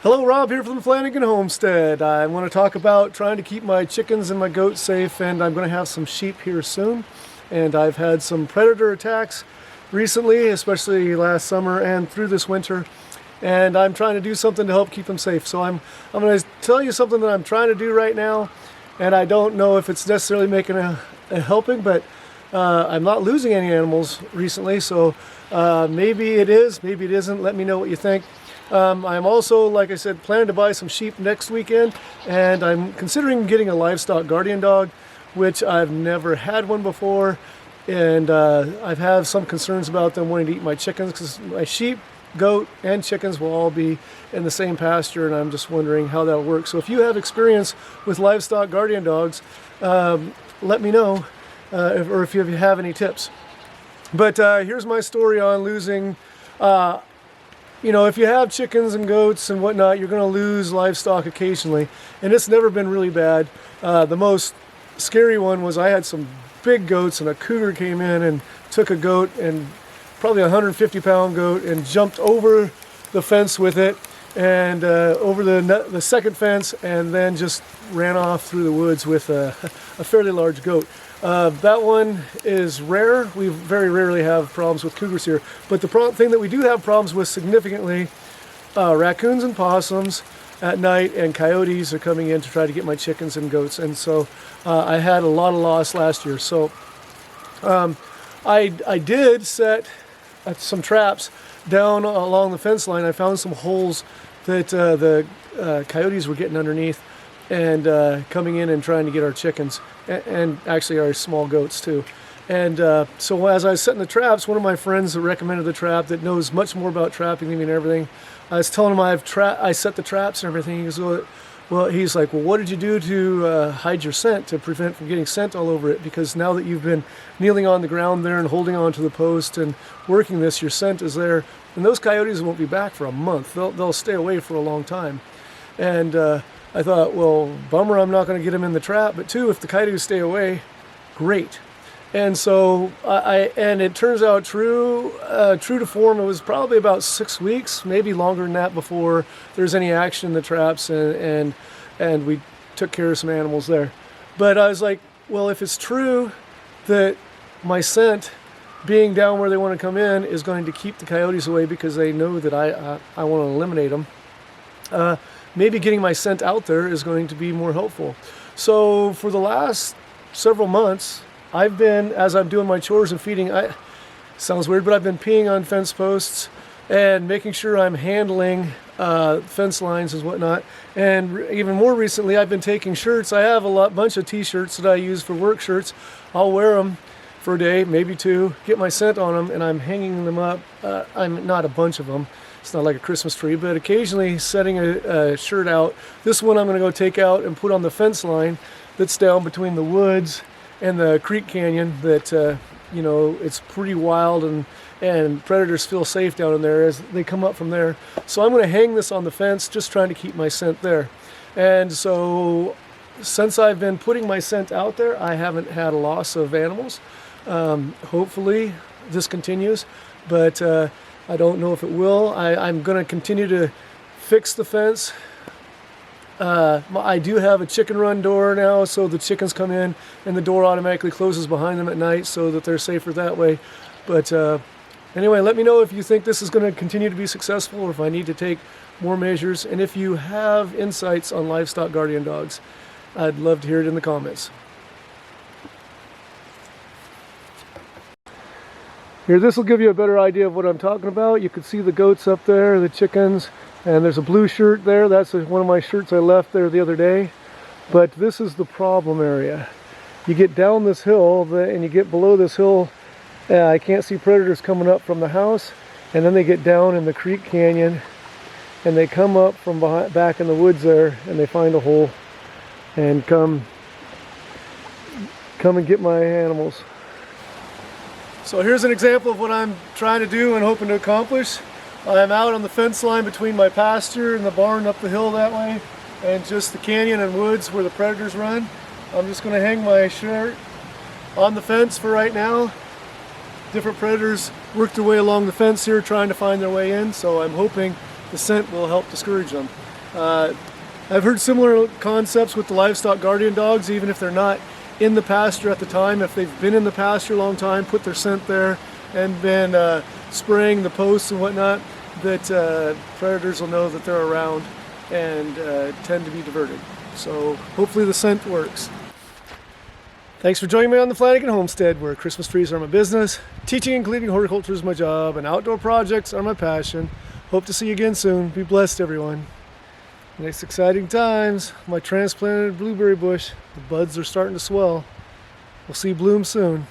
Hello, Rob here from the Flanagan Homestead. I want to talk about trying to keep my chickens and my goats safe, and I'm going to have some sheep here soon. And I've had some predator attacks recently, especially last summer and through this winter. And I'm trying to do something to help keep them safe. So I'm going to tell you something that I'm trying to do right now. And I don't know if it's necessarily making a helping, but I'm not losing any animals recently. So maybe it is, maybe it isn't. Let me know what you think. I'm also, like I said, planning to buy some sheep next weekend, and I'm considering getting a livestock guardian dog, which I've never had one before, and I've had some concerns about them wanting to eat my chickens, because my sheep, goat, and chickens will all be in the same pasture, and I'm just wondering how that'll work. So if you have experience with livestock guardian dogs, let me know, or if you have any tips. But here's my story on losing. You know, if you have chickens and goats and whatnot, you're going to lose livestock occasionally, and it's never been really bad. The most scary one was I had some big goats, and a cougar came in and took a goat, and probably a 150-pound goat, and jumped over the fence with it, and over the second fence, and then just ran off through the woods with a fairly large goat. That one is rare. We very rarely have problems with cougars here. But the thing that we do have problems with significantly, raccoons and possums at night, and coyotes are coming in to try to get my chickens and goats. And so I had a lot of loss last year. So I did set some traps down along the fence line. I found some holes that the coyotes were getting underneath and coming in and trying to get our chickens, and actually our small goats too. And so as I was setting the traps, one of my friends that recommended the trap, that knows much more about trapping than me and everything, I was telling him I set the traps and everything. He goes, well, he's like, well, what did you do to hide your scent, to prevent from getting scent all over it? Because now that you've been kneeling on the ground there and holding on to the post and working this, your scent is there. And those coyotes won't be back for a month. They'll stay away for a long time. And I thought, well, bummer, I'm not going to get them in the trap. But two, if the coyotes stay away, great. And so and it turns out true to form. It was probably about 6 weeks, maybe longer than that, before there's any action in the traps, and we took care of some animals there. But I was like, well, if it's true that my scent being down where they want to come in is going to keep the coyotes away because they know that I want to eliminate them, maybe getting my scent out there is going to be more helpful. So for the last several months, I've been, as I'm doing my chores and feeding, sounds weird, but I've been peeing on fence posts and making sure I'm handling fence lines and whatnot. And even more recently, I've been taking shirts. I have a bunch of t-shirts that I use for work shirts. I'll wear them for a day, maybe two, get my scent on them, and I'm hanging them up. I'm not a bunch of them. It's not like a Christmas tree, but occasionally setting a shirt out. This one I'm going to go take out and put on the fence line that's down between the woods and the creek canyon that, you know, it's pretty wild, and predators feel safe down in there as they come up from there. So I'm going to hang this on the fence, just trying to keep my scent there. And so since I've been putting my scent out there, I haven't had a loss of animals. Hopefully this continues, but I don't know if it will. I'm going to continue to fix the fence. I do have a chicken run door now, so the chickens come in and the door automatically closes behind them at night so that they're safer that way. But anyway, let me know if you think this is going to continue to be successful, or if I need to take more measures. And if you have insights on livestock guardian dogs, I'd love to hear it in the comments. Here, this will give you a better idea of what I'm talking about. You can see the goats up there, the chickens, and there's a blue shirt there. That's one of my shirts I left there the other day. But this is the problem area. You get down this hill, and you get below this hill, I can't see predators coming up from the house, and then they get down in the creek canyon, and they come up from back in the woods there, and they find a hole, and come and get my animals. So here's an example of what I'm trying to do and hoping to accomplish. I'm out on the fence line between my pasture and the barn up the hill that way, and just the canyon and woods where the predators run. I'm just going to hang my shirt on the fence for right now. Different predators work their way along the fence here trying to find their way in, so I'm hoping the scent will help discourage them. I've heard similar concepts with the livestock guardian dogs, even if they're not in the pasture at the time. If they've been in the pasture a long time, put their scent there, and been spraying the posts and whatnot, that predators will know that they're around and tend to be diverted. So hopefully the scent works. Thanks for joining me on the Flanagan Homestead, where Christmas trees are my business, teaching and cleaning horticulture is my job, and outdoor projects are my passion. Hope to see you again soon. Be blessed, everyone. Next exciting times, my transplanted blueberry bush. The buds are starting to swell. We'll see bloom soon.